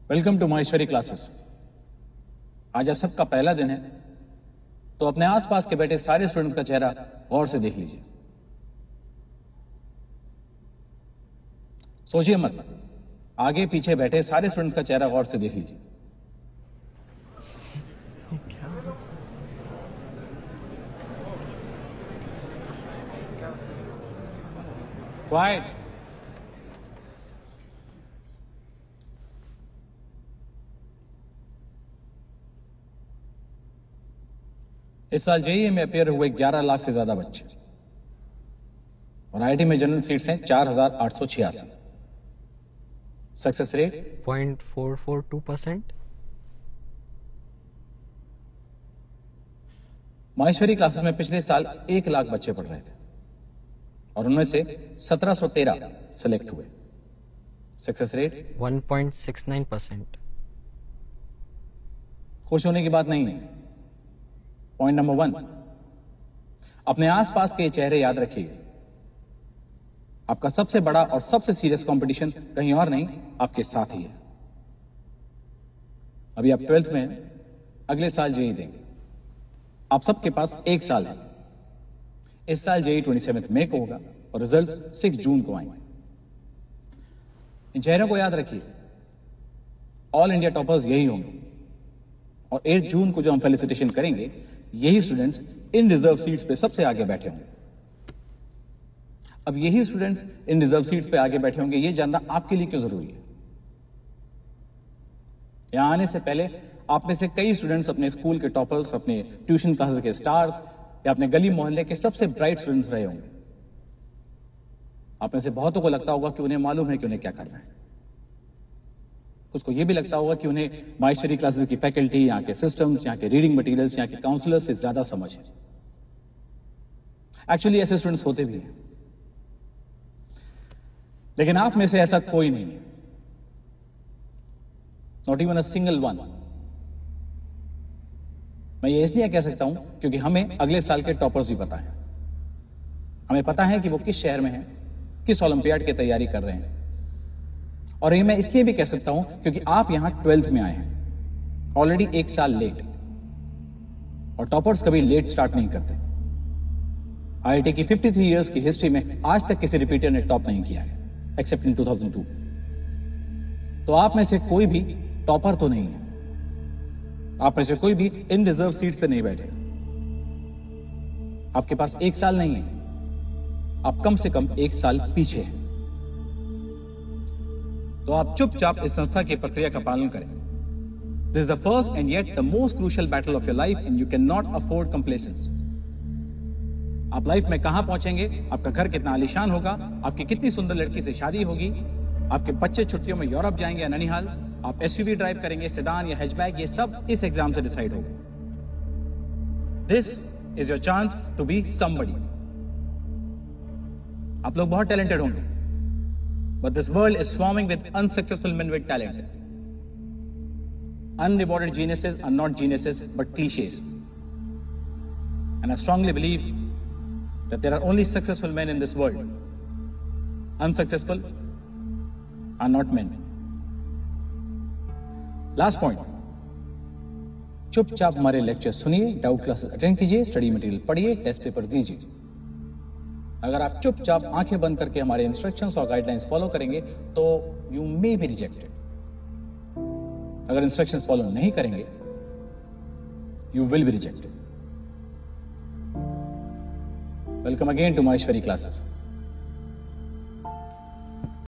Welcome to Maheshwari classes. आज आप सबका पहला दिन है, तो अपने आसपास के बैठे सारे स्टूडेंट्स का चेहरा गौर से देख लीजिए। सोचिए मत, आगे पीछे बैठे सारे स्टूडेंट्स का चेहरा गौर से देख लीजिए। क्वाइट। इस साल जेईई में अपेयर हुए 11 लाख से ज्यादा बच्चे और आईआईटी में जनरल सीट्स हैं 4,886। Success rate 0.442%। माहेश्वरी क्लासेस में पिछले साल 1 लाख बच्चे पढ़ रहे थे और उनमें से 1713 सेलेक्ट हुए। Success rate 1.69%। खुश होने की बात नहीं है। पॉइंट नंबर 1, अपने आसपास के चेहरे याद रखिएगा। आपका सबसे बड़ा और सबसे सीरियस कंपटीशन कहीं और नहीं, आपके साथ ही है। अभी आप 12th में हैं, अगले साल जेईई देंगे। आप सबके पास 1 साल है। इस साल जेईई 27 मई को होगा और रिजल्ट 6 जून को आएंगे। इन चेहरों को याद रखिए। ऑल इंडिया टॉपर्स यही होंगे और 8 जून को जो हम फेलिसिटेशन करेंगे, यही स्टूडेंट्स इन रिजर्व सीट्स पे सबसे आगे बैठे होंगे। अब यही स्टूडेंट्स इन रिजर्व सीट्स पे आगे बैठे होंगे, ये जानना आपके लिए क्यों जरूरी है? यहां आने से पहले आप में से कई स्टूडेंट्स अपने स्कूल के टॉपर्स, अपने ट्यूशन क्लासेस के स्टार्स या अपने गली मोहल्ले के सबसे ब्राइट स्टूडेंट्स रहे होंगे। आप में से बहुतों को लगता होगा कि उन्हें मालूम है कि उन्हें क्या करना है। उसको ये भी लगता होगा कि उन्हें माहेश्वरी क्लासेस की फैकल्टी, यहाँ के सिस्टम्स, यहाँ के रीडिंग मटेरियल्स, यहाँ के काउंसलर्स से ज्यादा समझ है। एक्चुअली ऐसे स्टूडेंट्स होते भी हैं, लेकिन आप में से ऐसा कोई नहीं है। Not even a single one. मैं ये इसलिए कह सकता हूं क्योंकि हमें अगले साल के टॉपर्स भी पता है। हमें पता है कि वो किस शहर में हैं, किस ओलंपियाड की तैयारी कर रहे हैं। और ये मैं इसलिए भी कह सकता हूं क्योंकि आप यहां 12th में आए हैं, ऑलरेडी 1 साल लेट। और टॉपर्स कभी लेट स्टार्ट नहीं करते। आईआईटी की 53 इयर्स की हिस्ट्री में आज तक किसी रिपीटर ने टॉप नहीं किया है, एक्सेप्ट इन 2002। तो आप में से कोई भी टॉपर तो नहीं है। आप में से कोई भी इन रिजर्व सीट्स पे नहीं बैठे। आपके पास 1 साल नहीं है, आप कम से कम 1 साल पीछे हैं। तो आप चुपचाप इस संस्था की प्रक्रिया का पालन करें। This is the first and yet the most crucial battle of your life and you can not afford complacence. आप लाइफ में कहां पहुंचेंगे, आपका घर कितना आलीशान होगा, आपकी कितनी सुंदर लड़की से शादी होगी, आपके बच्चे छुट्टियों में यूरोप जाएंगे या ननिहाल, आप एसयूवी ड्राइव करेंगे, सेडान या हैचबैक, ये सब इस एग्जाम से डिसाइड होगा। This is your chance to be somebody. आप लोग बहुत टैलेंटेड होंगे, but this world is swarming with unsuccessful men with talent. Unrewarded geniuses are not geniuses but cliches. And I strongly believe that there are only successful men in this world. Unsuccessful are not men. Last point. चुपचाप हमारे lecture सुनिए, doubt classes attend कीजिए, study material पढ़िए, test paper दीजिए। अगर आप चुपचाप आंखें बंद करके हमारे इंस्ट्रक्शंस और गाइडलाइंस फॉलो करेंगे तो यू मे बी रिजेक्टेड। अगर इंस्ट्रक्शंस फॉलो नहीं करेंगे, you will be rejected. Welcome again to Maheshwari classes.